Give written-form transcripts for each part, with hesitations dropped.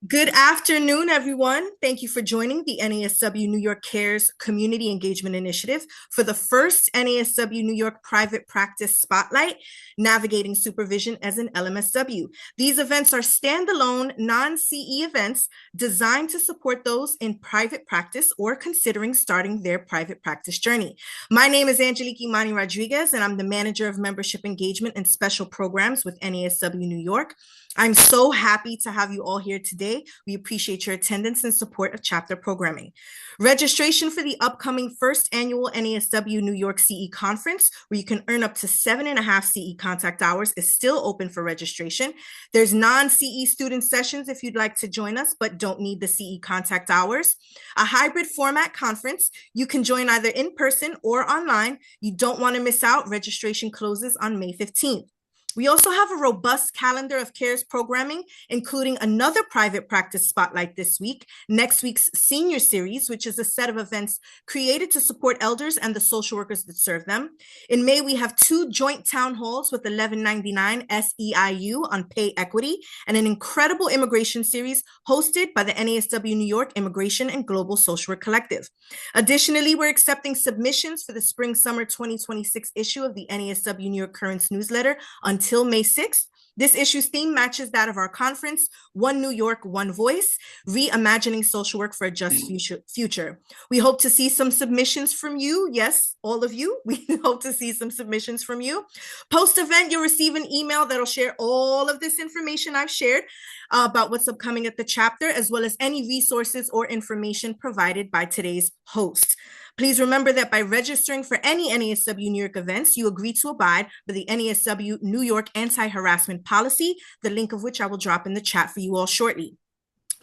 Good afternoon, everyone. Thank you for joining the NASW New York CARES Community Engagement Initiative for the first NASW New York Private Practice Spotlight, Navigating Supervision as an LMSW. These events are standalone, non-CE events designed to support those in private practice or considering starting their private practice journey. My name is Angelique Imani Rodriguez, and I'm the Manager of Membership Engagement and Special Programs with NASW New York. I'm so happy to have you all here today. We appreciate your attendance and support of chapter programming. Registration for the upcoming first annual NASW New York CE conference, where you can earn up to 7.5 CE contact hours, is still open for registration. There's non-CE student sessions if you'd like to join us, but don't need the CE contact hours. A hybrid format conference, you can join either in person or online. You don't want to miss out. Registration closes on May 15th. We also have a robust calendar of CARES programming, including another private practice spotlight this week, next week's senior series, which is a set of events created to support elders and the social workers that serve them. In May, we have 2 joint town halls with 1199 SEIU on pay equity and an incredible immigration series hosted by the NASW New York Immigration and Global Social Work Collective. Additionally, we're accepting submissions for the spring-summer 2026 issue of the NASW New York Currents newsletter until May 6th. This issue's theme matches that of our conference, One New York, One Voice, Reimagining Social Work for a Just Future. We hope to see some submissions from you. Yes, all of you. We hope to see some submissions from you. Post-event, you'll receive an email that'll share all of this information I've shared about what's upcoming at the chapter, as well as any resources or information provided by today's host. Please remember that by registering for any NASW New York events, you agree to abide by the NASW New York anti-harassment policy, the link of which I will drop in the chat for you all shortly.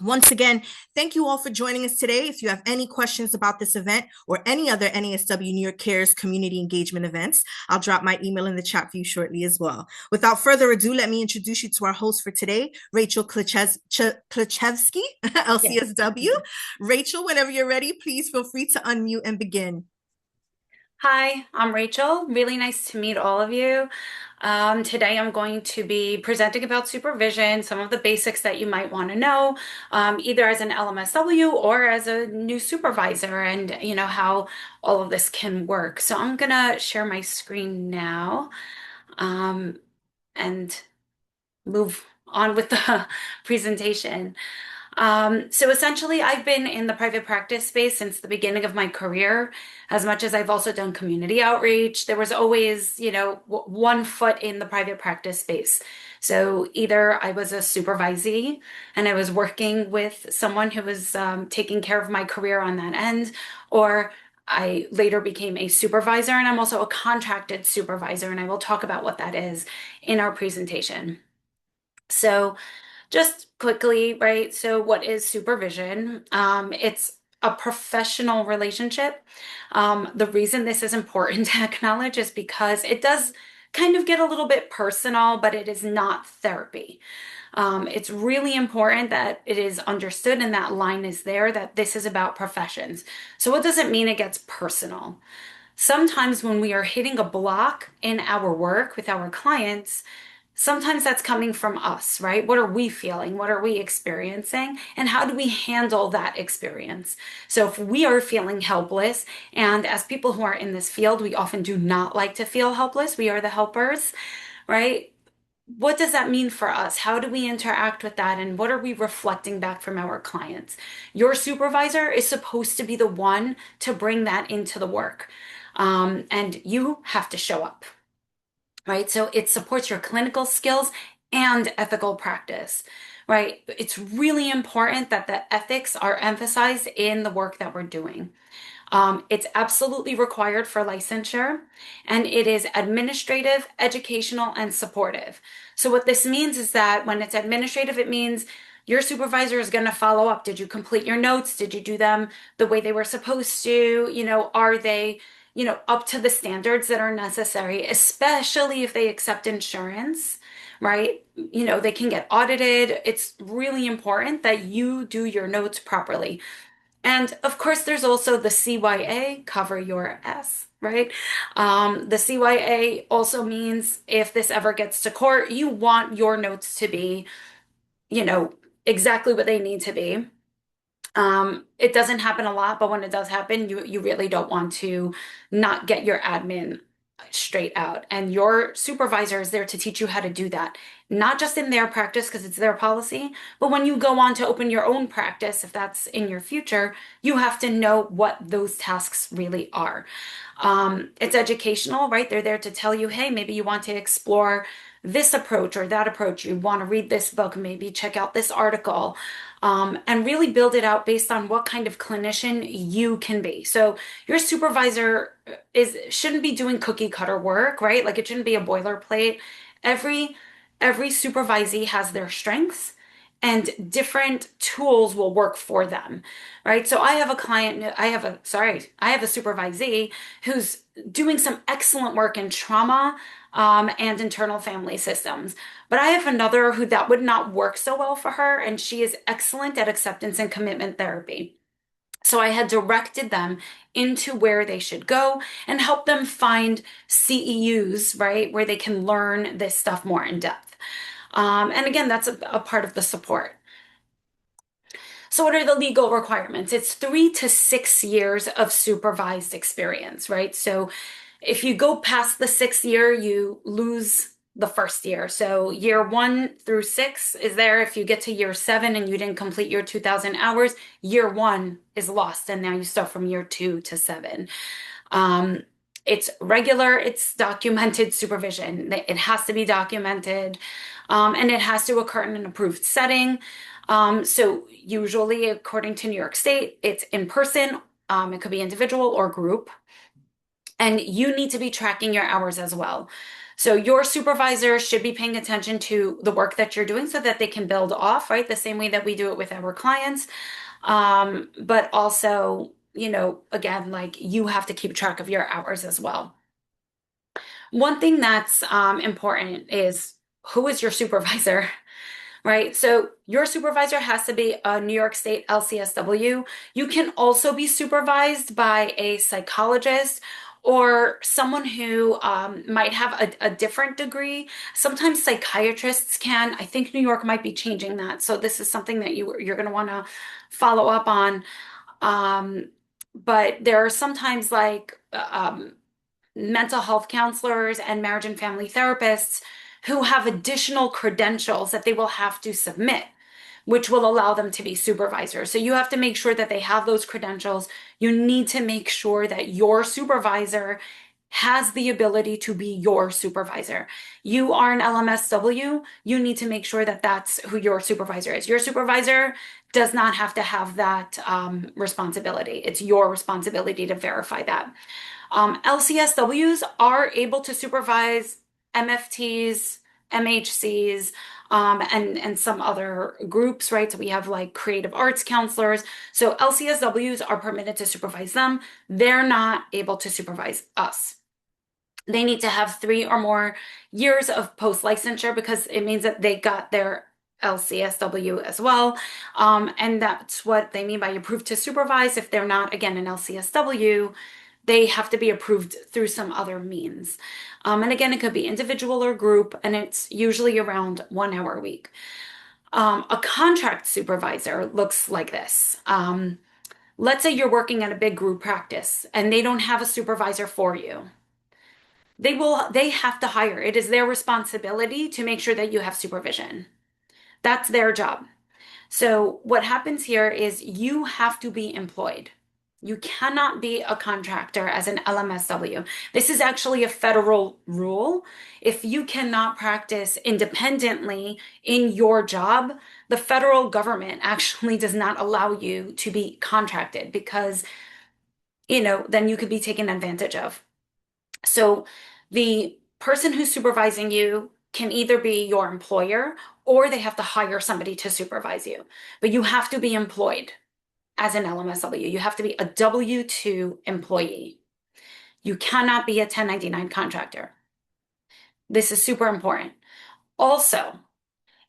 Once again, thank you all for joining us today. If you have any questions about this event or any other NASW New York CARES community engagement events, I'll drop my email in the chat for you shortly as well. Without further ado, let me introduce you to our host for today, Rachel Klachevsky, LCSW. Rachel, whenever you're ready, please feel free to unmute and begin. Hi, I'm Rachel. Really nice to meet all of you. Today I'm going to be presenting about supervision, some of the basics that you might want to know, either as an LMSW or as a new supervisor, and how all of this can work. So I'm gonna share my screen now, and move on with the presentation. So essentially, I've been in the private practice space since the beginning of my career, as much as I've also done community outreach. There was always, one foot in the private practice space. So either I was a supervisee and I was working with someone who was taking care of my career on that end, or I later became a supervisor, and I'm also a contracted supervisor, and I will talk about what that is in our presentation. So just quickly, right? So what is supervision? It's a professional relationship. The reason this is important to acknowledge is because it does kind of get a little bit personal, but it is not therapy. It's really important that it is understood and that line is there that this is about professions. So what does it mean it gets personal? Sometimes when we are hitting a block in our work with our clients, sometimes that's coming from us, right? What are we feeling? What are we experiencing? And how do we handle that experience? So if we are feeling helpless, and as people who are in this field, we often do not like to feel helpless. We are the helpers, right? What does that mean for us? How do we interact with that? And what are we reflecting back from our clients? Your supervisor is supposed to be the one to bring that into the work. And you have to show up, right? So it supports your clinical skills and ethical practice, right? It's really important that the ethics are emphasized in the work that we're doing. It's absolutely required for licensure, and it is administrative, educational, and supportive. So what this means is that when it's administrative, it means your supervisor is going to follow up. Did you complete your notes? Did you do them the way they were supposed to? Are they up to the standards that are necessary, especially if they accept insurance, right? They can get audited. It's really important that you do your notes properly. And of course, there's also the CYA, cover your S, right? The CYA also means if this ever gets to court, you want your notes to be, you know, exactly what they need to be. It doesn't happen a lot, but when it does happen, you really don't want to not get your admin straight out. And your supervisor is there to teach you how to do that, not just in their practice because it's their policy, but when you go on to open your own practice, if that's in your future, you have to know what those tasks really are. It's educational, right? They're there to tell you, hey, maybe you want to explore this approach or that approach. You want to read this book, maybe check out this article, and really build it out based on what kind of clinician you can be. So your supervisor shouldn't be doing cookie cutter work, right? Like it shouldn't be a boilerplate. Every every supervisee has their strengths and different tools will work for them, right? So I have a client, I have a supervisee who's doing some excellent work in trauma and internal family systems. But I have another who that would not work so well for her, and she is excellent at acceptance and commitment therapy. So I had directed them into where they should go and help them find CEUs, right, where they can learn this stuff more in depth. And again, that's a part of the support. So, what are the legal requirements? It's 3 to 6 years of supervised experience, right? So, if you go past the sixth year, you lose the first year. So, year 1 through 6 is there. If you get to year 7 and you didn't complete your 2,000 hours, year 1 is lost. And now you start from year 2 to 7. Um, it's regular, it's documented supervision. It has to be documented, and it has to occur in an approved setting. So usually, according to New York State, it's in person. It could be individual or group, and you need to be tracking your hours as well. So your supervisor should be paying attention to the work that you're doing so that they can build off, right? The same way that we do it with our clients. But also, again, like you have to keep track of your hours as well. One thing that's important is who is your supervisor, right? So your supervisor has to be a New York State LCSW. You can also be supervised by a psychologist or someone who might have a different degree. Sometimes psychiatrists can. I think New York might be changing that. So this is something that you're going to want to follow up on. Um, but there are sometimes like mental health counselors and marriage and family therapists who have additional credentials that they will have to submit, which will allow them to be supervisors. So you have to make sure that they have those credentials. You need to make sure that your supervisor has the ability to be your supervisor. You are an LMSW, you need to make sure that that's who your supervisor is. Your supervisor does not have to have that responsibility. It's your responsibility to verify that. LCSWs are able to supervise MFTs, MHCs, and some other groups, right? So we have like creative arts counselors. So LCSWs are permitted to supervise them. They're not able to supervise us. They need to have 3 or more years of post-licensure because it means that they got their LCSW as well. And that's what they mean by approved to supervise. If they're not, again, an LCSW, they have to be approved through some other means. And again, it could be individual or group, and it's usually around 1 hour a week. A contract supervisor looks like this. Let's say you're working at a big group practice and they don't have a supervisor for you. They have to hire. It is their responsibility to make sure that you have supervision. That's their job. So what happens here is you have to be employed. You cannot be a contractor as an LMSW. This is actually a federal rule. If you cannot practice independently in your job, the federal government actually does not allow you to be contracted because, then you could be taken advantage of. So the person who's supervising you can either be your employer or they have to hire somebody to supervise you. But you have to be employed as an LMSW. You have to be a W-2 employee. You cannot be a 1099 contractor. This is super important. Also,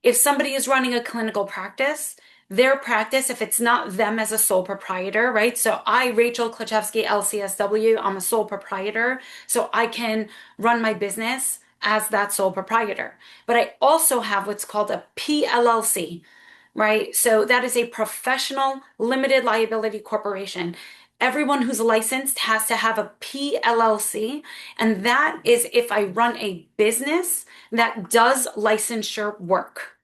if somebody is running a clinical practice, their practice, if it's not them as a sole proprietor, right? So I, Rachel Klaczewski, LCSW, I'm a sole proprietor, so I can run my business as that sole proprietor. But I also have what's called a PLLC, right? So that is a professional limited liability corporation. Everyone who's licensed has to have a PLLC, and that is if I run a business that does licensure work,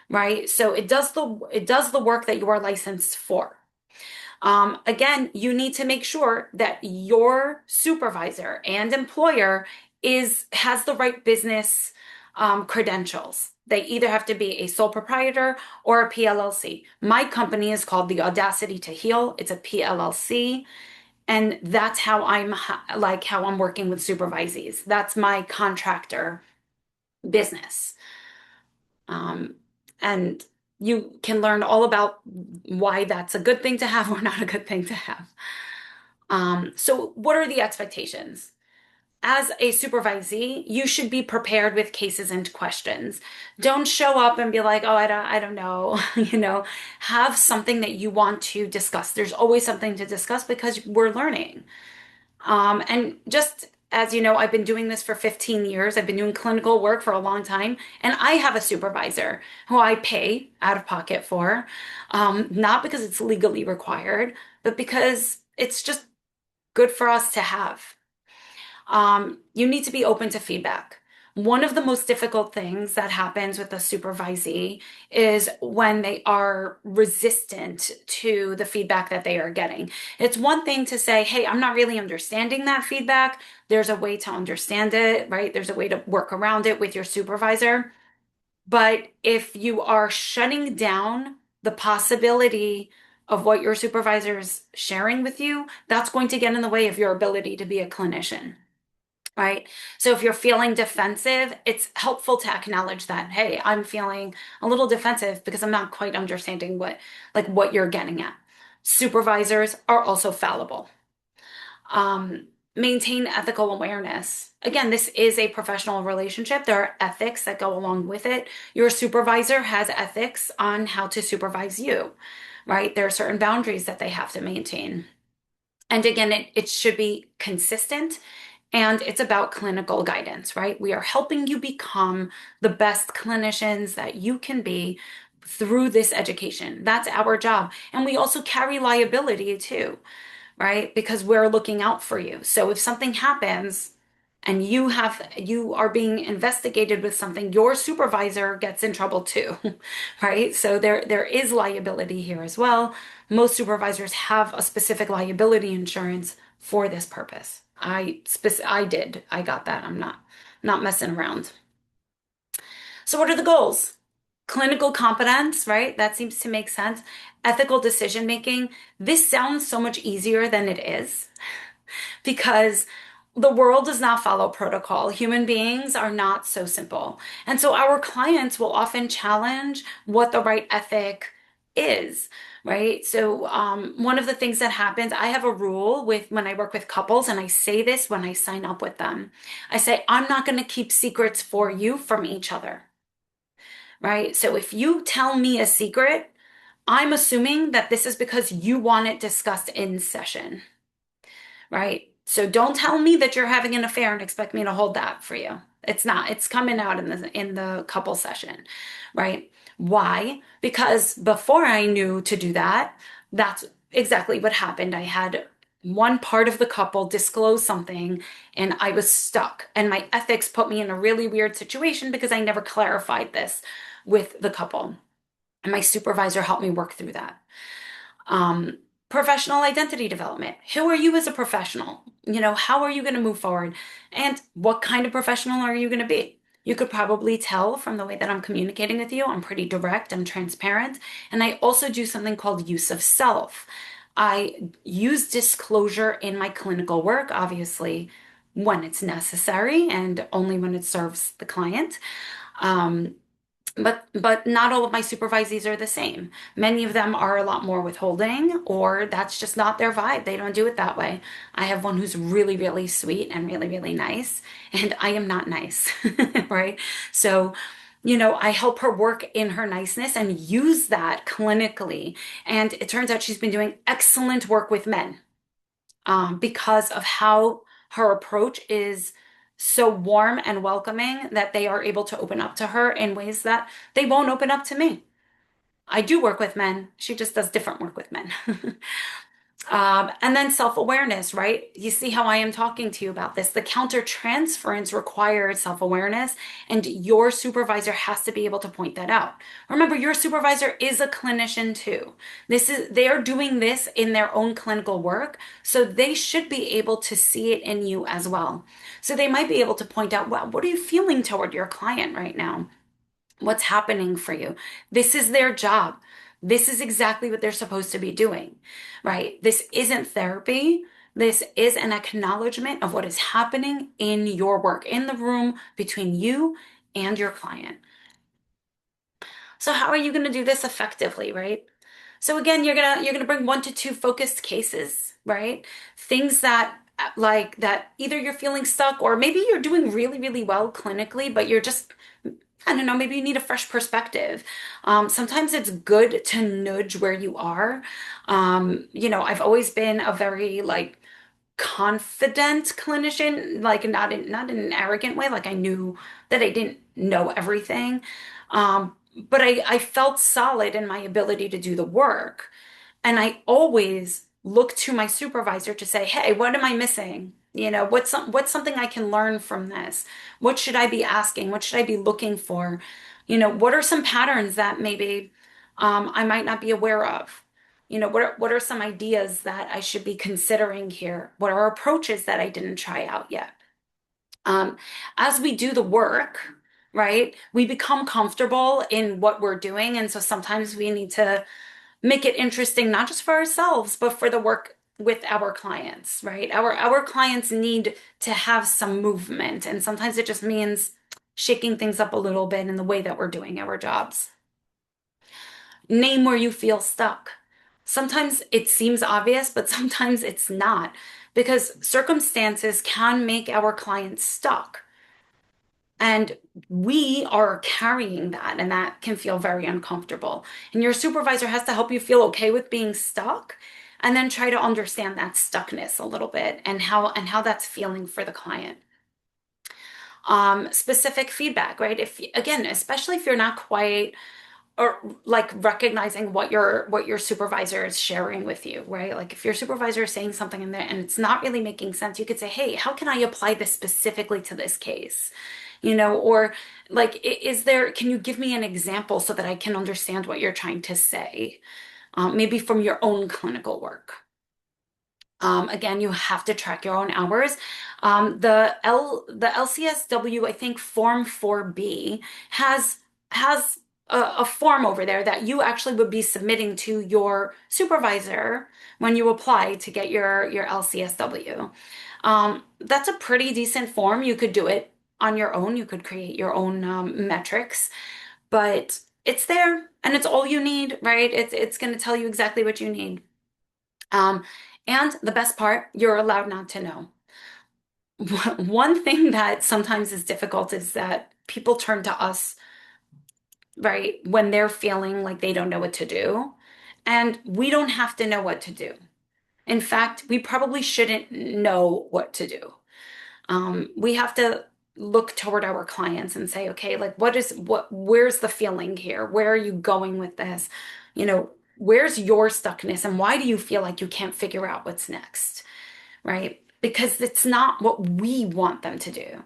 right? So it does the work that you are licensed for. Again, you need to make sure that your supervisor and employer has the right business credentials. They either have to be a sole proprietor or a PLLC. My company is called the Audacity to Heal. It's a PLLC, and that's how I'm working with supervisees. That's my contractor business. Um, and you can learn all about why that's a good thing to have or not a good thing to have. So what are the expectations? As a supervisee, you should be prepared with cases and questions. Don't show up and be like, oh, I don't know. Have something that you want to discuss. There's always something to discuss because we're learning. And just as you know, I've been doing this for 15 years. I've been doing clinical work for a long time, and I have a supervisor who I pay out of pocket for, not because it's legally required, but because it's just good for us to have. You need to be open to feedback. One of the most difficult things that happens with a supervisee is when they are resistant to the feedback that they are getting. It's one thing to say, hey, I'm not really understanding that feedback. There's a way to understand it, right? There's a way to work around it with your supervisor. But if you are shutting down the possibility of what your supervisor is sharing with you, that's going to get in the way of your ability to be a clinician. Right. So if you're feeling defensive, it's helpful to acknowledge that, hey, I'm feeling a little defensive because I'm not quite understanding what you're getting at. Supervisors are also fallible. Um, Maintain ethical awareness. Again, this is a professional relationship. There are ethics that go along with it. Your supervisor has ethics on how to supervise you, right? There are certain boundaries that they have to maintain. And again, it should be consistent, and it's about clinical guidance, right? We are helping you become the best clinicians that you can be through this education. That's our job. And we also carry liability too, right? Because we're looking out for you. So if something happens and you are being investigated with something, your supervisor gets in trouble too, right? So there is liability here as well. Most supervisors have a specific liability insurance for this purpose. I did. I got that. I'm not messing around. So what are the goals? Clinical competence, right? That seems to make sense. Ethical decision making. This sounds so much easier than it is because the world does not follow protocol. Human beings are not so simple. And so our clients will often challenge what the right ethic is, right? So one of the things that happens, I have a rule with when I work with couples, and I say this when I sign up with them. I say, I'm not going to keep secrets for you from each other, right? So if you tell me a secret, I'm assuming that this is because you want it discussed in session, right? So don't tell me that you're having an affair and expect me to hold that for you. It's not. It's coming out in the couple session, right? Why? Because before I knew to do that, that's exactly what happened. I had one part of the couple disclose something and I was stuck. And my ethics put me in a really weird situation because I never clarified this with the couple. And my supervisor helped me work through that. Um, Professional identity development. Who are you as a professional? How are you going to move forward? And what kind of professional are you going to be? You could probably tell from the way that I'm communicating with you. I'm pretty direct, I'm transparent, and I also do something called use of self. I use disclosure in my clinical work, obviously, when it's necessary and only when it serves the client. Um, but not all of my supervisees are the same. Many of them are a lot more withholding, or that's just not their vibe. They don't do it that way. I have one who's really, really sweet and really, really nice, and I am not nice, right? So, I help her work in her niceness and use that clinically. And it turns out she's been doing excellent work with men because of how her approach is so warm and welcoming that they are able to open up to her in ways that they won't open up to me. I do work with men. She just does different work with men. And then self-awareness, right? You see how I am talking to you about this. The counter-transference requires self-awareness, and your supervisor has to be able to point that out. Remember, your supervisor is a clinician too. They are doing this in their own clinical work, so they should be able to see it in you as well. So they might be able to point out, well, what are you feeling toward your client right now? What's happening for you? This is their job. This is exactly what they're supposed to be doing, right? This isn't therapy. This is an acknowledgement of what is happening in your work, in the room between you and your client. So how are you going to do this effectively, right? So again, you're gonna bring 1 to 2 focused cases, right? Things that like that either you're feeling stuck or maybe you're doing really, really well clinically, but you're just I don't know, maybe you need a fresh perspective. Sometimes it's good to nudge where you are. I've always been a very like confident clinician, like not in an arrogant way, like I knew that I didn't know everything. But I felt solid in my ability to do the work. And I always look to my supervisor to say, hey, what am I missing? What's something I can learn from this? What should I be asking? What should I be looking for? What are some patterns that maybe I might not be aware of? What are some ideas that I should be considering here? What are approaches that I didn't try out yet? Um, as we do the work, right, we become comfortable in what we're doing. And so sometimes we need to make it interesting, not just for ourselves, but for the work with our clients, right? Our clients need to have some movement, and sometimes it just means shaking things up a little bit in the way that we're doing our jobs. Name where you feel stuck. Sometimes it seems obvious, but sometimes it's not, because circumstances can make our clients stuck. And we are carrying that, and that can feel very uncomfortable. And your supervisor has to help you feel okay with being stuck, and then try to understand that stuckness a little bit and how that's feeling for the client. Specific feedback, right? If again, especially if you're not quite or like recognizing what your supervisor is sharing with you, right? Like if your supervisor is saying something in there and it's not really making sense, you could say, "Hey, how can I apply this specifically to this case?" Or like, can you give me an example so that I can understand what you're trying to say? Maybe from your own clinical work. Again, you have to track your own hours. The LCSW, I think Form 4B has a form over there that you actually would be submitting to your supervisor when you apply to get your LCSW. That's a pretty decent form. You could do it on your own. You could create your own metrics, but it's there and it's all you need, right? It's going to tell you exactly what you need. Um, and the best part, you're allowed not to know. One thing that sometimes is difficult is that people turn to us, right, when they're feeling like they don't know what to do. And we don't have to know what to do. In fact, we probably shouldn't know what to do. We have to look toward our clients and say, okay, like where's the feeling here? Where are you going with this? Where's your stuckness and why do you feel like you can't figure out what's next? Right? Because it's not what we want them to do.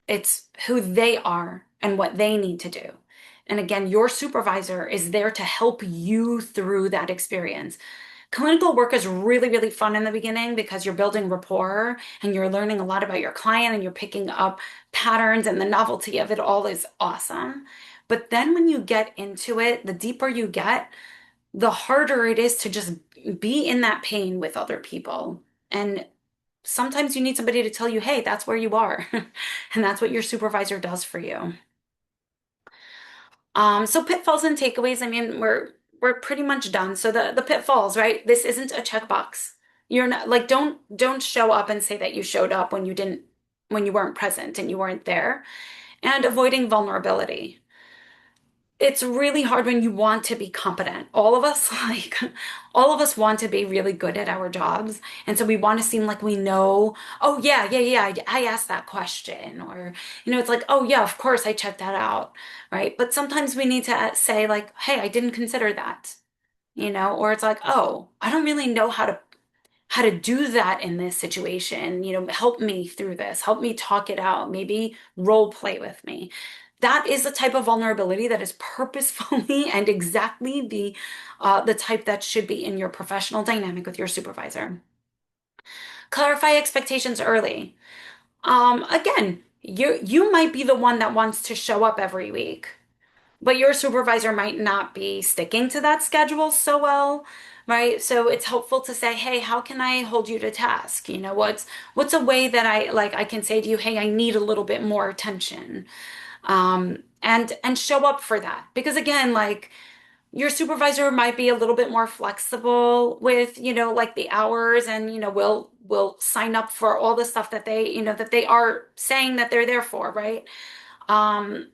It's who they are and what they need to do. And again, your supervisor is there to help you through that experience. Clinical work is really, really fun in the beginning because you're building rapport and you're learning a lot about your client and you're picking up patterns, and the novelty of it all is awesome. But then when you get into it, the deeper you get, the harder it is to just be in that pain with other people. And sometimes you need somebody to tell you, hey, that's where you are. And that's what your supervisor does for you. So pitfalls and takeaways, I mean, we're pretty much done. So the pitfalls, right? This isn't a checkbox. You're not like don't show up and say that you showed up when you weren't present and you weren't there. And avoiding vulnerability. It's really hard when you want to be competent. All of us, like, all of us want to be really good at our jobs. And so we want to seem like we know, oh, yeah, yeah, yeah, I asked that question. Or, it's like, oh, yeah, of course, I checked that out. Right. But sometimes we need to say, like, hey, I didn't consider that, or it's like, oh, I don't really know how to do that in this situation. Help me through this, help me talk it out, maybe role play with me. That is the type of vulnerability that is purposefully and exactly the type that should be in your professional dynamic with your supervisor. Clarify expectations early. Again, you might be the one that wants to show up every week, but your supervisor might not be sticking to that schedule so well, right? So it's helpful to say, hey, how can I hold you to task? What's a way that I can say to you, hey, I need a little bit more attention. And show up for that. Because again, like, your supervisor might be a little bit more flexible with, like, the hours, and, will sign up for all the stuff that they are saying that they're there for, right? Um,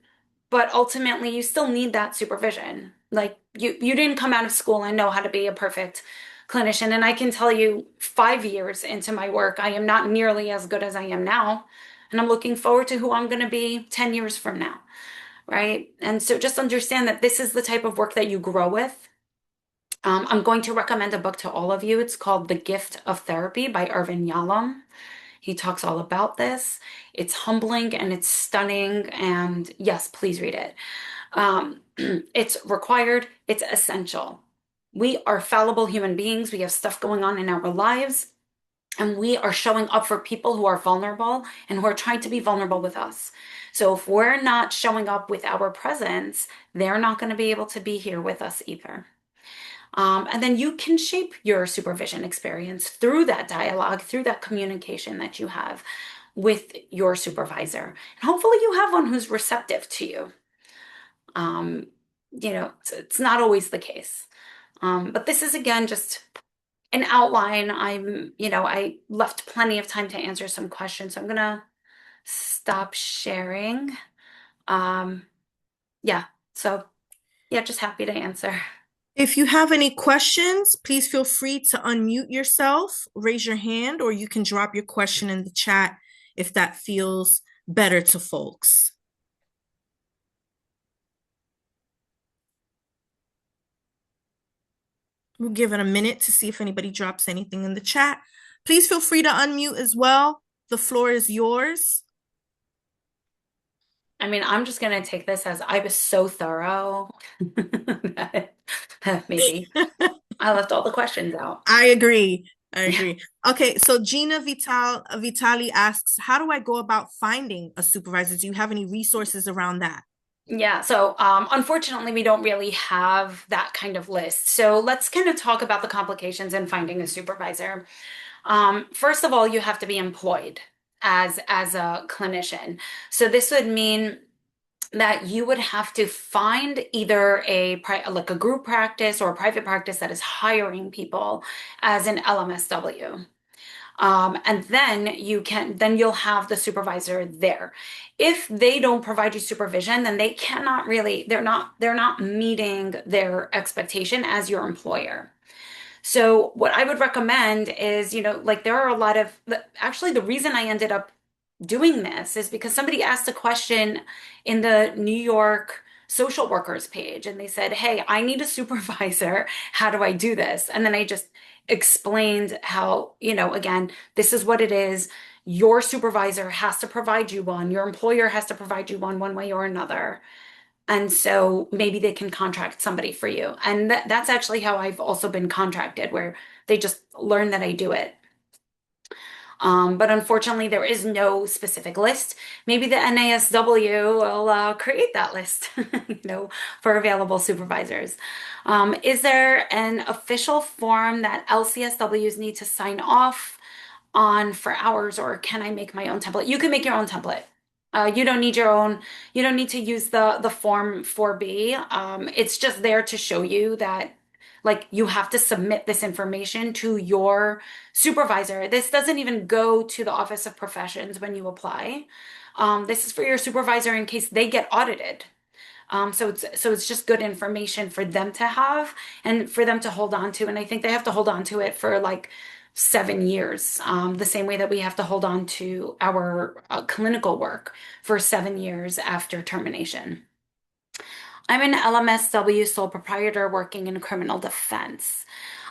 but ultimately, you still need that supervision. Like, you didn't come out of school and know how to be a perfect clinician. And I can tell you, 5 years into my work, I am not nearly as good as I am now. And I'm looking forward to who I'm going to be 10 years from now, right? And so just understand that this is the type of work that you grow with. I'm going to recommend a book to all of you. It's called The Gift of Therapy by Irvin Yalom. He talks all about this. It's humbling and it's stunning. And yes, please read it. It's required, it's essential. We are fallible human beings. We have stuff going on in our lives, and we are showing up for people who are vulnerable and who are trying to be vulnerable with us. So if we're not showing up with our presence, they're not going to be able to be here with us either. And then you can shape your supervision experience through that dialogue, through that communication that you have with your supervisor. And hopefully you have one who's receptive to you. Um, it's not always the case. But this is, again, just an outline. I left plenty of time to answer some questions, so I'm gonna stop sharing. Um, yeah, so yeah, just happy to answer. If you have any questions, please feel free to unmute yourself, raise your hand, or you can drop your question in the chat if that feels better to folks. We'll give it a minute to see if anybody drops anything in the chat. Please feel free to unmute as well. The floor is yours. I mean, I'm just gonna take this as I was so thorough that maybe I left all the questions out. I agree. I Yeah. agree. Okay, so Gina Vitali asks, how do I go about finding a supervisor? Do you have any resources around that? Yeah, so unfortunately, we don't really have that kind of list. So let's kind of talk about the complications in finding a supervisor. First of all, you have to be employed as a clinician. So this would mean that you would have to find either like a group practice or a private practice that is hiring people as an LMSW. And then you'll have the supervisor there. If they don't provide you supervision, then they cannot really, they're not meeting their expectation as your employer. So what I would recommend is, like, there are a lot of, actually, the reason I ended up doing this is because somebody asked a question in the New York social workers page, and they said, hey, I need a supervisor. How do I do this? And then I just explained how, again, this is what it is. Your supervisor has to provide you one. Your employer has to provide you one way or another. And so maybe they can contract somebody for you. And that's actually how I've also been contracted, where they just learn that I do it. But unfortunately, there is no specific list. Maybe the NASW will create that list, for available supervisors. Is there an official form that LCSWs need to sign off on for hours, or can I make my own template? You can make your own template. You don't need your own, you don't need to use the form 4B. It's just there to show you that, like, you have to submit this information to your supervisor. This doesn't even go to the Office of Professions when you apply. This is for your supervisor in case they get audited. So it's just good information for them to have and for them to hold on to. And I think they have to hold on to it for like 7 years, the same way that we have to hold on to our clinical work for 7 years after termination. I'm an LMSW sole proprietor working in criminal defense.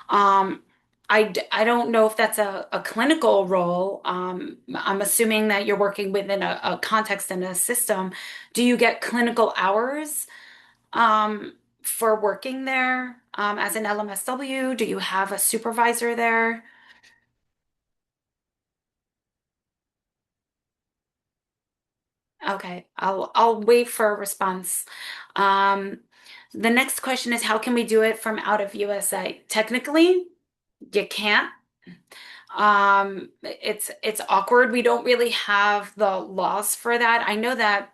Um, I don't know if that's a clinical role. I'm assuming that you're working within a context and a system. Do you get clinical hours for working there as an LMSW? Do you have a supervisor there? Okay, I'll wait for a response. Um, the next question is, how can we do it from out of USA? Technically, you can't. It's awkward. We don't really have the laws for that. I know that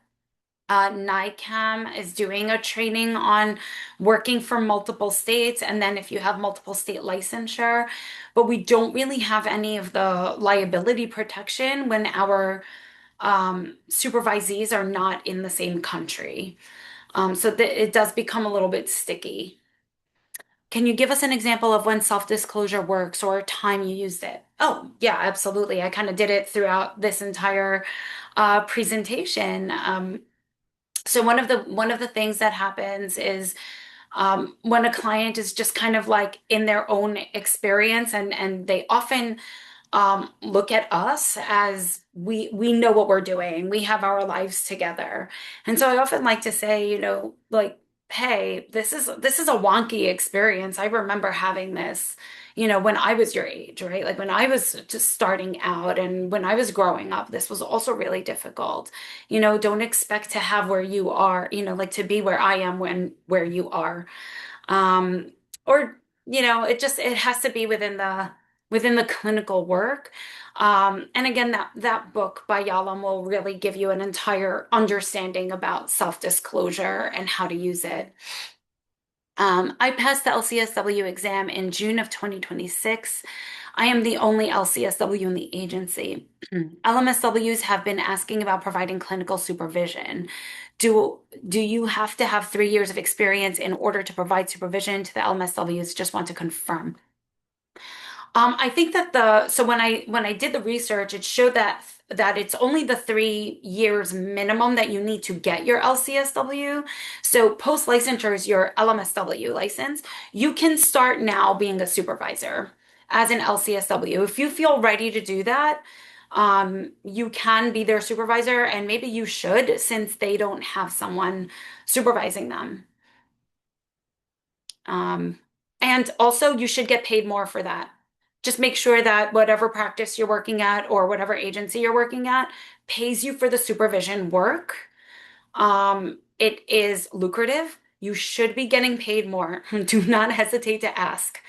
NICAM is doing a training on working for multiple states, and then if you have multiple state licensure, but we don't really have any of the liability protection when our supervisees are not in the same country. So that it does become a little bit sticky. Can you give us an example of when self-disclosure works or a time you used it? Oh, yeah, absolutely. I kind of did it throughout this entire presentation. So one of the things that happens is when a client is just kind of like in their own experience, and they often look at us as we know what we're doing. We have our lives together. And so I often like to say, like, hey, this is a wonky experience. I remember having this, when I was your age, right? Like when I was just starting out and when I was growing up, this was also really difficult. Don't expect to have where you are, like to be where I am when where you are. Um, or it has to be within the clinical work. And again, that book by Yalom will really give you an entire understanding about self-disclosure and how to use it. I passed the LCSW exam in June of 2026. I am the only LCSW in the agency. LMSWs have been asking about providing clinical supervision. Do you have to have 3 years of experience in order to provide supervision to the LMSWs? Just want to confirm. I think that so when I did the research, it showed that it's only the 3 years minimum that you need to get your LCSW. So post licensure is your LMSW license. You can start now being a supervisor as an LCSW. If you feel ready to do that, you can be their supervisor, and maybe you should since they don't have someone supervising them. Um, and also, you should get paid more for that. Just make sure that whatever practice you're working at or whatever agency you're working at pays you for the supervision work. It is lucrative. You should be getting paid more. Do not hesitate to ask,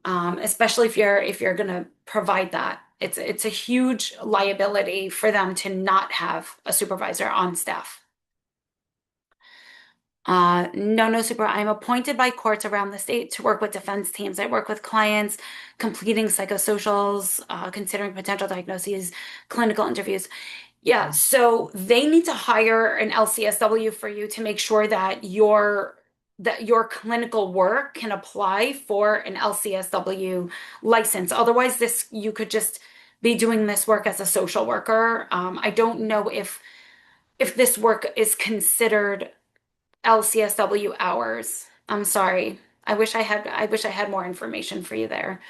especially if you're going to provide that. It's a huge liability for them to not have a supervisor on staff. No, super. I'm appointed by courts around the state to work with defense teams. I work with clients, completing psychosocials, considering potential diagnoses, clinical interviews. Yeah, so they need to hire an LCSW for you to make sure that your clinical work can apply for an LCSW license. Otherwise, this you could just be doing this work as a social worker. I don't know if this work is considered LCSW hours. I'm sorry. I wish I had more information for you there.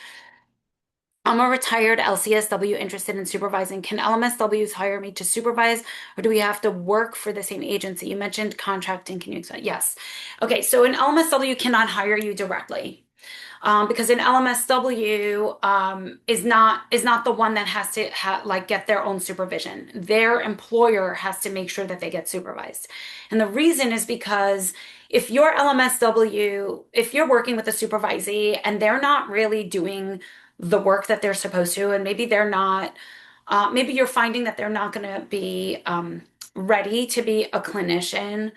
I'm a retired LCSW interested in supervising. Can LMSWs hire me to supervise, or do we have to work for the same agency? You mentioned contracting. Can you explain? Yes. Okay, so an LMSW cannot hire you directly. Because an LMSW is not the one that has to like get their own supervision. Their employer has to make sure that they get supervised. And the reason is because if your LMSW, if you're working with a supervisee and they're not really doing the work that they're supposed to, and maybe they're not, maybe you're finding that they're not going to be ready to be a clinician.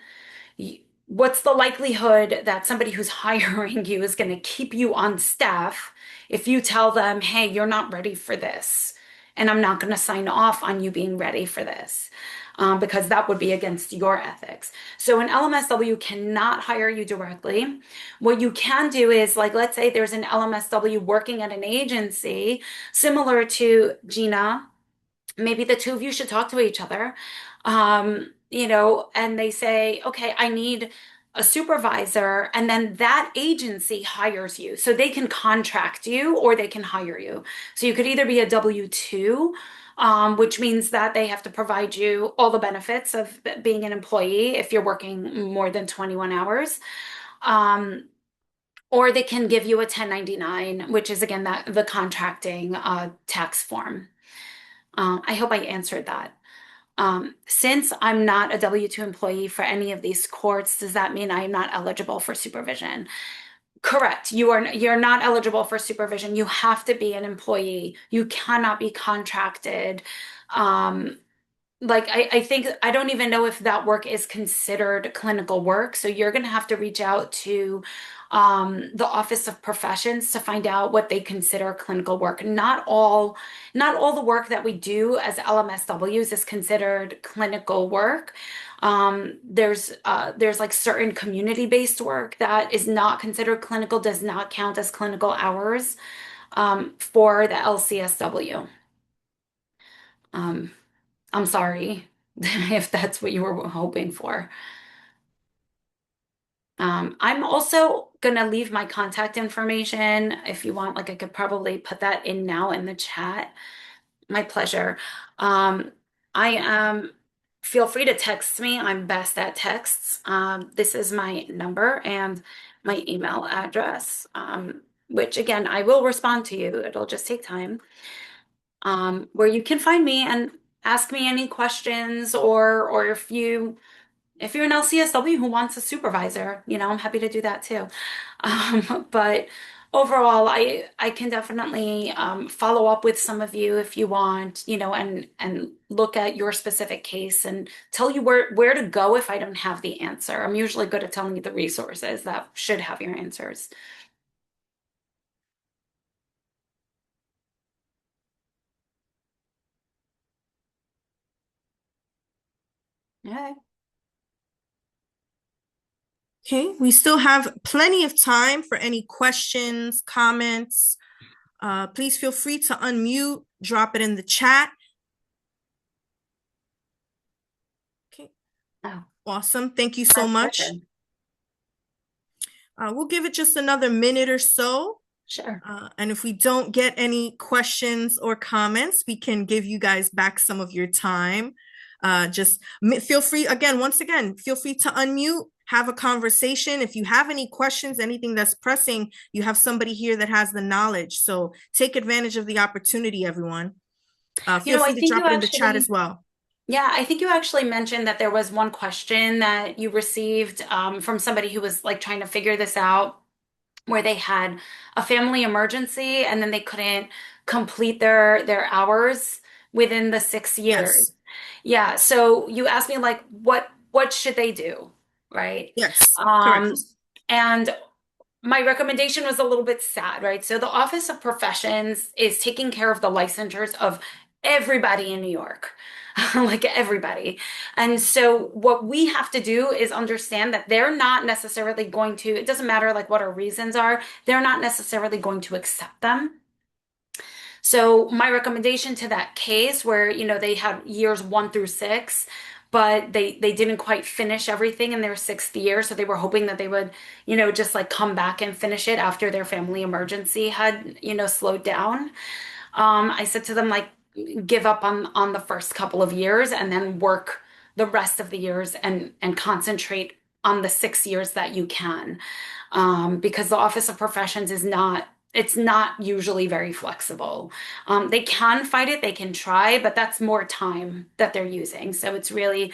What's the likelihood that somebody who's hiring you is going to keep you on staff if you tell them, hey, you're not ready for this, and I'm not going to sign off on you being ready for this? because that would be against your ethics. So an LMSW cannot hire you directly. What you can do is, like, let's say there's an LMSW working at an agency similar to Gina. Maybe the two of you should talk to each other. And they say, okay, I need a supervisor, and then that agency hires you. So they can contract you or they can hire you. So you could either be a W-2, which means that they have to provide you all the benefits of being an employee if you're working more than 21 hours. Um, or they can give you a 1099, which is again that the contracting tax form. I hope I answered that. Since I'm not a W-2 employee for any of these courts, does that mean I am not eligible for supervision? Correct. You're not eligible for supervision. You have to be an employee. You cannot be contracted. Um, I think I don't even know if that work is considered clinical work. So you're going to have to reach out to the Office of Professions to find out what they consider clinical work. Not all the work that we do as LMSWs is considered clinical work. There's like certain community-based work that is not considered clinical, does not count as clinical hours for the LCSW. Um, I'm sorry if that's what you were hoping for. I'm also gonna leave my contact information if you want. Like I could probably put that in now in the chat. My pleasure. Um, I am, feel free to text me. I'm best at texts. This is my number and my email address, which again, I will respond to you. It'll just take time. Where you can find me and ask me any questions, or if you're an LCSW who wants a supervisor, I'm happy to do that too. But overall, I can definitely follow up with some of you if you want, and look at your specific case and tell you where to go if I don't have the answer. I'm usually good at telling you the resources that should have your answers. Yeah. Okay, we still have plenty of time for any questions, comments. Please feel free to unmute, drop it in the chat. Okay, Oh, awesome. Thank you so my much. pleasure. We'll give it just another minute or so. Sure. And if we don't get any questions or comments, we can give you guys back some of your time. Just feel free, once again, feel free to unmute, have a conversation. If you have any questions, anything that's pressing, you have somebody here that has the knowledge. So take advantage of the opportunity, everyone. Feel I free to think you drop it in the chat as actually, well. yeah, I think you actually mentioned that there was one question that you received from somebody who was like trying to figure this out, where they had a family emergency and then they couldn't complete their hours within the 6 years. Yes, Yeah, so you asked me like what should they do, right? yes, correct. Um, and my recommendation was a little bit sad, right? So the Office of Professions is taking care of the licensures of everybody in New York, like everybody. And so what we have to do is understand that they're not necessarily going to, it doesn't matter like what our reasons are, they're not necessarily going to accept them. So my recommendation to that case where, they had years 1 through 6, but they didn't quite finish everything in their 6th year. So they were hoping that they would, just like come back and finish it after their family emergency had, slowed down. I said to them, like, give up on the first couple of years and then work the rest of the years and concentrate on the 6 years that you can. Because the Office of Professions it's not usually very flexible. They can fight it, they can try, but that's more time that they're using. So it's really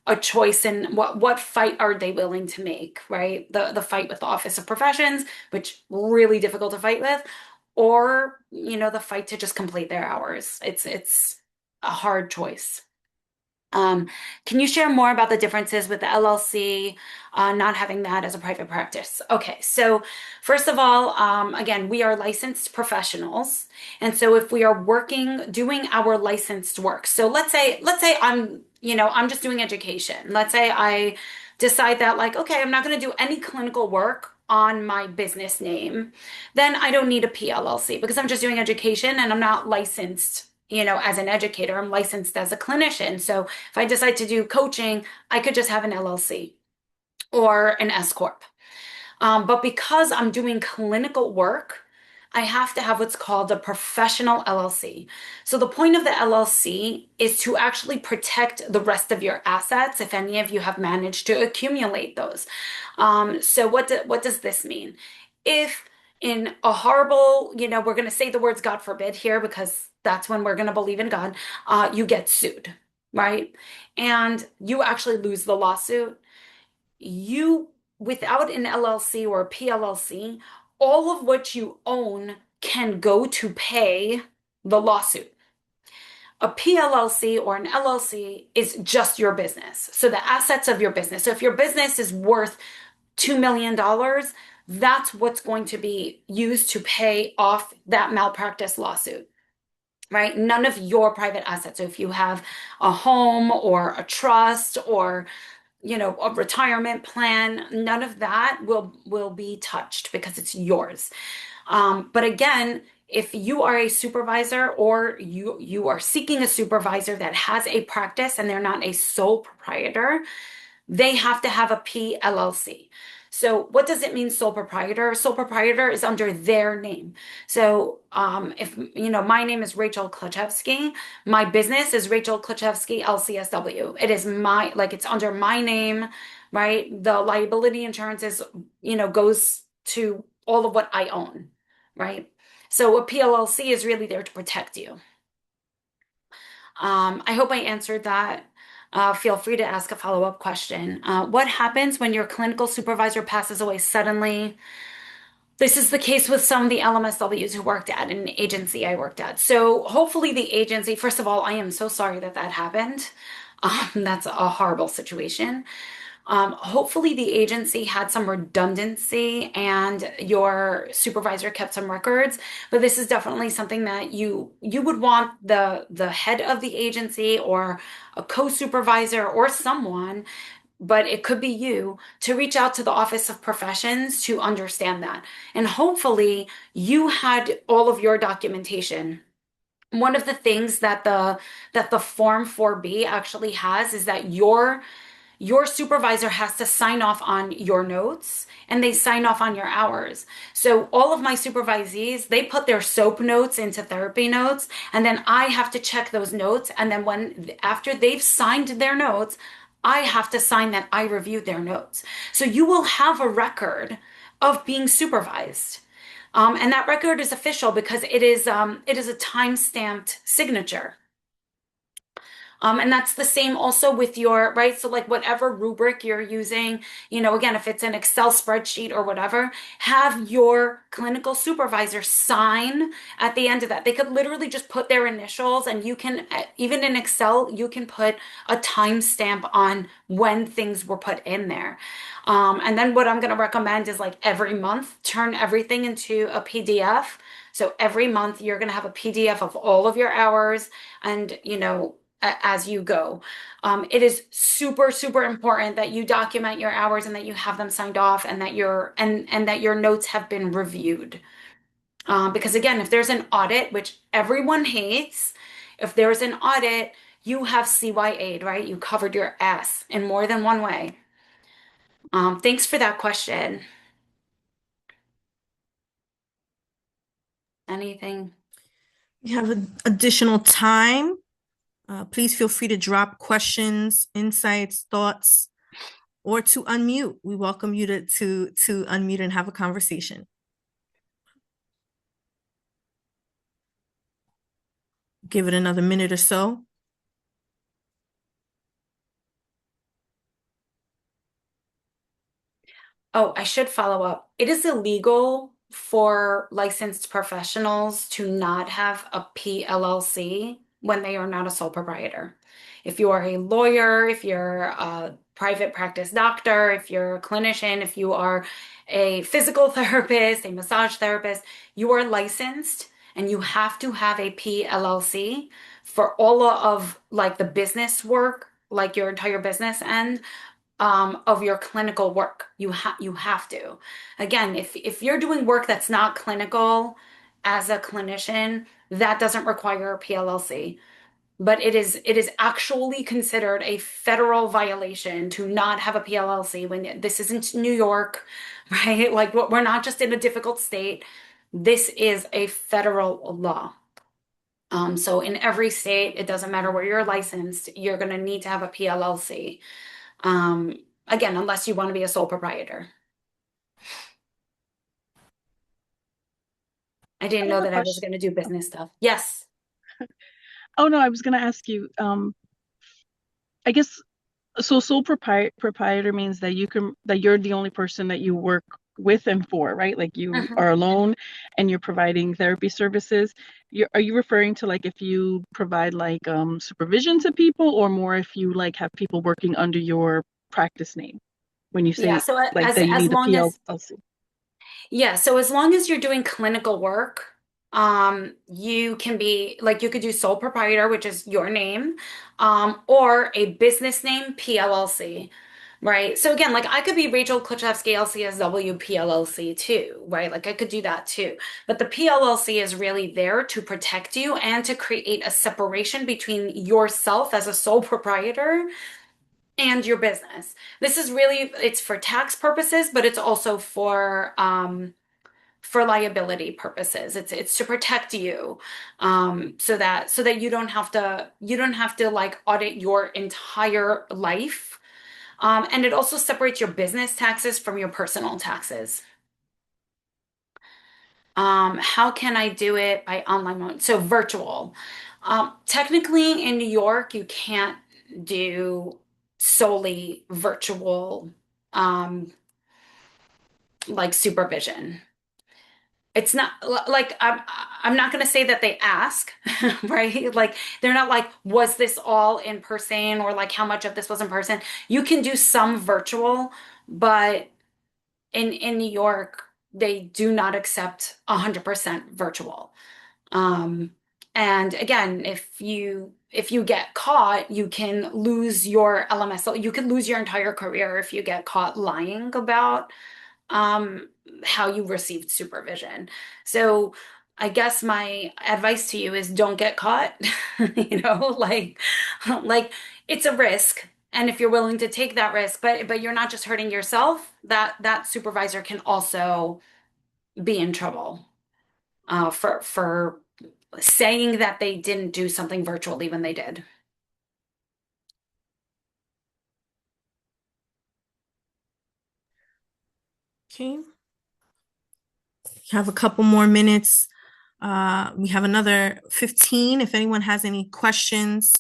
a choice in what fight are they willing to make, right? The fight with the Office of Professions, which really difficult to fight with, or the fight to just complete their hours. It's a hard choice. Can you share more about the differences with the LLC, not having that as a private practice? Okay, so first of all, again, we are licensed professionals, and so if we are doing our licensed work, so let's say I'm just doing education. Let's say I decide that, like, okay, I'm not going to do any clinical work on my business name, then I don't need a PLLC because I'm just doing education and I'm not licensed, as an educator. I'm licensed as a clinician. So if I decide to do coaching, I could just have an LLC or an S Corp. But because I'm doing clinical work, I have to have what's called a professional LLC. So the point of the LLC is to actually protect the rest of your assets if any of you have managed to accumulate those. So what does this mean? If in a horrible, we're going to say the words God forbid here because that's when we're going to believe in God, you get sued, right? And you actually lose the lawsuit you without an LLC or a PLLC, all of what you own can go to pay the lawsuit. A PLLC or an LLC is just your business. So the assets of your business. So if your business is worth $2 million, that's what's going to be used to pay off that malpractice lawsuit. Right? None of your private assets. So if you have a home or a trust or a retirement plan, none of that will be touched because it's yours. But again, if you are a supervisor or you are seeking a supervisor that has a practice and they're not a sole proprietor, they have to have a PLLC. So what does it mean, sole proprietor? Sole proprietor is under their name. So if my name is Rachel Klaczewski, my business is Rachel Klaczewski LCSW. It is it's under my name, right? The liability insurance goes to all of what I own, right? So a PLLC is really there to protect you. I hope I answered that. Feel free to ask a follow-up question. What happens when your clinical supervisor passes away suddenly? This is the case with some of the LMSWs who worked at an agency I worked at. So hopefully the agency, first of all, I am so sorry that that happened. That's a horrible situation. Hopefully the agency had some redundancy and your supervisor kept some records, but this is definitely something that you would want the head of the agency or a co-supervisor or someone, but it could be you, to reach out to the Office of Professions to understand that. And hopefully you had all of your documentation. One of the things that the Form 4B actually has is that your supervisor has to sign off on your notes and they sign off on your hours. So all of my supervisees, they put their SOAP notes into therapy notes, and then I have to check those notes. And then after they've signed their notes, I have to sign that I reviewed their notes. So you will have a record of being supervised. And that record is official because it is a time-stamped signature. And that's the same also with your, right? So like whatever rubric you're using, again, if it's an Excel spreadsheet or whatever, have your clinical supervisor sign at the end of that. They could literally just put their initials and you can, even in Excel, you can put a timestamp on when things were put in there. And then what I'm going to recommend is like every month, turn everything into a PDF. So every month you're going to have a PDF of all of your hours and, as you go. It is super, super important that you document your hours and that you have them signed off and that your notes have been reviewed. Because again, if there's an audit, which everyone hates, if there's an audit, you have CYA'd, right? You covered your ass in more than one way. Thanks for that question. Anything? We have additional time. Please feel free to drop questions, insights, thoughts, or to unmute. We welcome you to unmute and have a conversation. Give it another minute or so. Oh, I should follow up. It is illegal for licensed professionals to not have a PLLC when they are not a sole proprietor. If you are a lawyer, if you're a private practice doctor, if you're a clinician, if you are a physical therapist, a massage therapist, you are licensed and you have to have a PLLC for all of like the business work like your entire business end of your clinical work. You have to. Again, if you're doing work that's not clinical as a clinician, that doesn't require a PLLC. But it is actually considered a federal violation to not have a PLLC when this isn't New York, right? Like we're not just in a difficult state. This is a federal law. So in every state, it doesn't matter where you're licensed, you're going to need to have a PLLC. Um, Again, unless you want to be a sole proprietor. I I didn't know have a that I was question. going to do business stuff. Yes. Oh no, I was going to ask you. I guess so. Sole proprietor means that you're the only person that you work with and for, right? Like you Mhm. are alone, and you're providing therapy services. Are you referring to like if you provide like supervision to people, or more if you like have people working under your practice name when you Yeah, say so like as that you as need a long as PLLC? yeah, so as long as you're doing clinical work, you can be like you could do sole proprietor, which is your name, or a business name, PLLC, right? So again, like I could be Rachel Kluchevsky LCSW PLLC too, right? Like I could do that too. But the PLLC is really there to protect you and to create a separation between yourself as a sole proprietor and your business. This is really, it's for tax purposes, but it's also for liability purposes. It's to protect you, so that you don't have to like audit your entire life. And it also separates your business taxes from your personal taxes. How can I do it by online mode? So virtual. Technically in New York, you can't do solely virtual, um, like supervision. It's not like I'm not going to say that they ask, right? Like they're not like, was this all in person or like how much of this was in person? You can do some virtual, but in New York, they do not accept 100% virtual. Um, and again, if you get caught, you can lose your LMSL. You can lose your entire career if you get caught lying about um, how you received supervision. So I guess my advice to you is don't get caught. Like it's a risk. And if you're willing to take that risk, but you're not just hurting yourself, that supervisor can also be in trouble for saying that they didn't do something virtually when they did. Okay. Have a couple more minutes. We have another 15. If anyone has any questions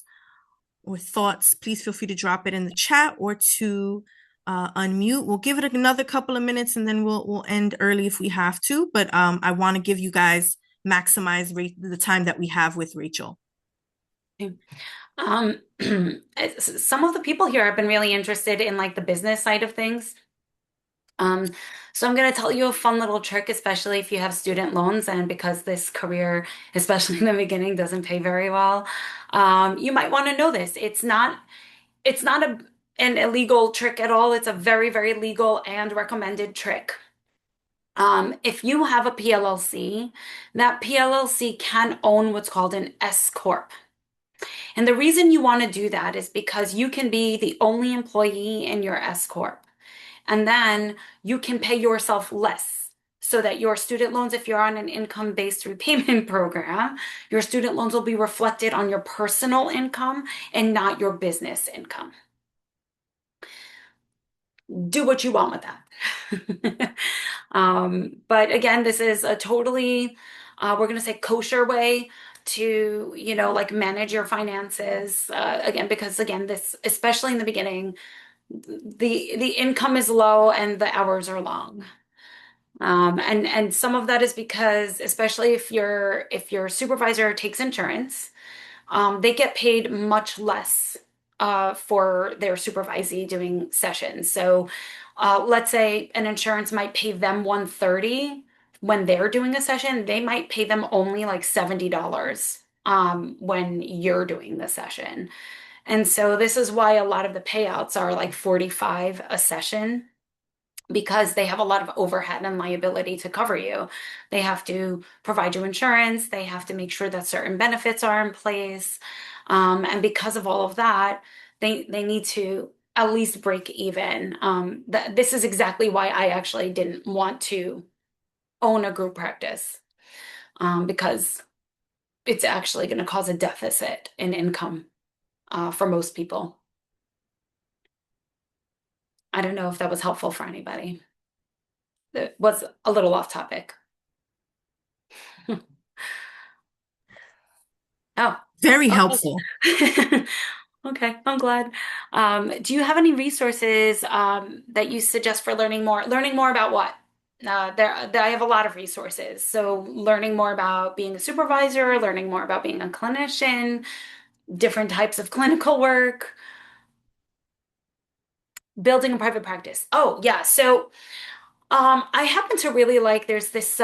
or thoughts, please feel free to drop it in the chat or to unmute. We'll give it another couple of minutes and then we'll end early if we have to. But I want to give you guys maximize the time that we have with Rachel. Um, some of the people here have been really interested in like the business side of things. Um, so I'm going to tell you a fun little trick, especially if you have student loans, and because this career, especially in the beginning, doesn't pay very well. You might want to know this. It's not an illegal trick at all. It's a very, very legal and recommended trick. If you have a PLLC, that PLLC can own what's called an S Corp. And the reason you want to do that is because you can be the only employee in your S Corp. And then you can pay yourself less so that your student loans, if you're on an income-based repayment program, your student loans will be reflected on your personal income and not your business income. Do what you want with that. But again, this is a totally, we're going to say kosher way to, like manage your finances. Again, because again, this, especially in the beginning, the income is low and the hours are long. And some of that is because, especially if your supervisor takes insurance, they get paid much less for their supervisee doing sessions. So let's say an insurance might pay them 130 when they're doing a session, they might pay them only like $70 when you're doing the session. And so this is why a lot of the payouts are like 45 a session, because they have a lot of overhead and liability to cover you. They have to provide you insurance, they have to make sure that certain benefits are in place. And because of all of that, they need to at least break even. This is exactly why I actually didn't want to own a group practice, because it's actually going to cause a deficit in income for most people. I don't know if that was helpful for anybody. It was a little off topic. Oh, Very okay. helpful. Okay, I'm glad. Do you have any resources that you suggest for learning more? Learning more about what? I have a lot of resources. So learning more about being a supervisor, learning more about being a clinician, different types of clinical work, building a private practice. Oh, yeah. So I happen to really like, there's this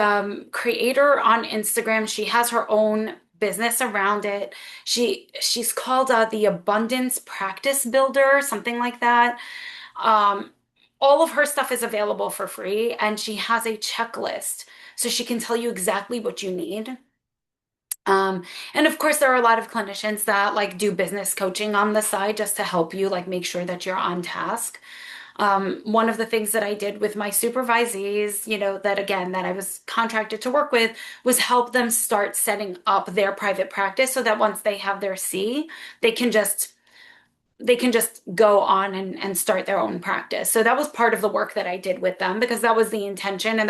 creator on Instagram. She has her own business around it. She's called the Abundance Practice Builder, something like that. Um, all of her stuff is available for free, and she has a checklist so she can tell you exactly what you need. And of course, there are a lot of clinicians that like do business coaching on the side just to help you like make sure that you're on task. One of the things that I did with my supervisees, that again, that I was contracted to work with, was help them start setting up their private practice so that once they have their C, they can just they can just go on and start their own practice. So that was part of the work that I did with them, because that was the intention, and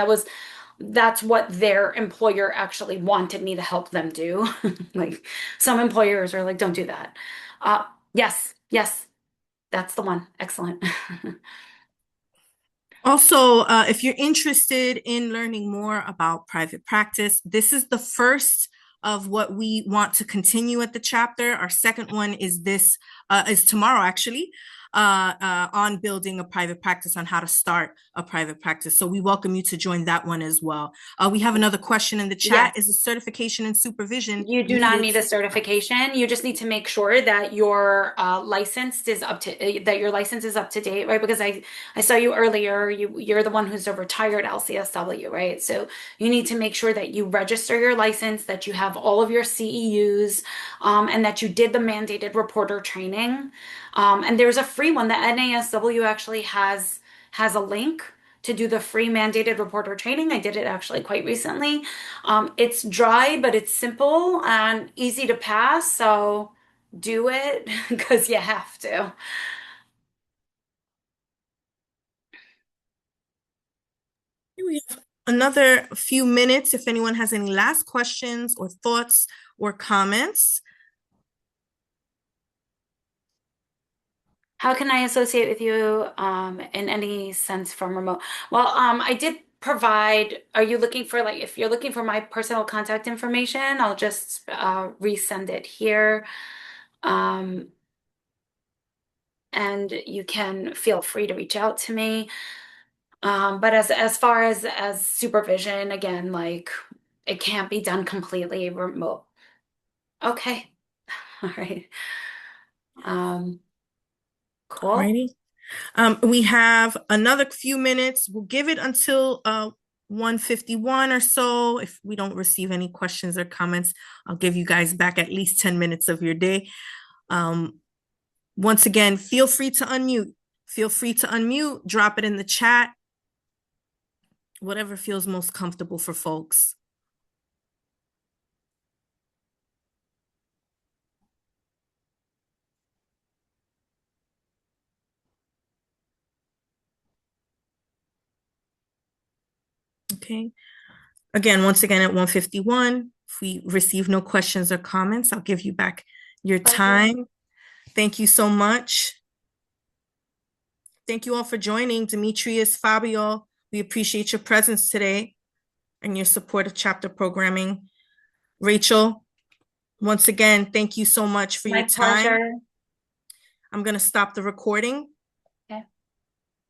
that's what their employer actually wanted me to help them do. Like some employers are like, don't do that. Yes, yes, that's the one. Excellent. Also, if you're interested in learning more about private practice, this is the first of what we want to continue at the chapter. Our second one is tomorrow, actually, on building a private practice, on how to start a private practice. So we welcome you to join that one as well. We have another question in the chat. Yes. Is a certification in supervision You do not needed? need a certification. You just need to make sure that your that your license is up to date, right? Because I saw you earlier. You're the one who's a retired LCSW, right? So you need to make sure that you register your license, that you have all of your CEUs, and that you did the mandated reporter training. And there's a free one. The NASW actually has a link to do the free mandated reporter training. I did it actually quite recently. It's dry, but it's simple and easy to pass. So do it because you have to. We have another few minutes if anyone has any last questions or thoughts or comments. How can I associate with you in any sense from remote? Well, I did provide, are you looking for like, if you're looking for my personal contact information, I'll just resend it here. Um, and you can feel free to reach out to me. But as far as supervision, again, like it can't be done completely remote. Okay. All right. Um, cool. Alrighty. We have another few minutes. We'll give it until 1:51 or so. If we don't receive any questions or comments, I'll give you guys back at least 10 minutes of your day. Once again, feel free to unmute. Feel free to unmute, drop it in the chat, whatever feels most comfortable for folks. Okay. Again, once again at 1:51, if we receive no questions or comments, I'll give you back your time. Thank you so much. Thank you all for joining. Demetrius, Fabio, we appreciate your presence today and your support of chapter programming. Rachel, once again, thank you so much for your time. My pleasure. I'm going to stop the recording.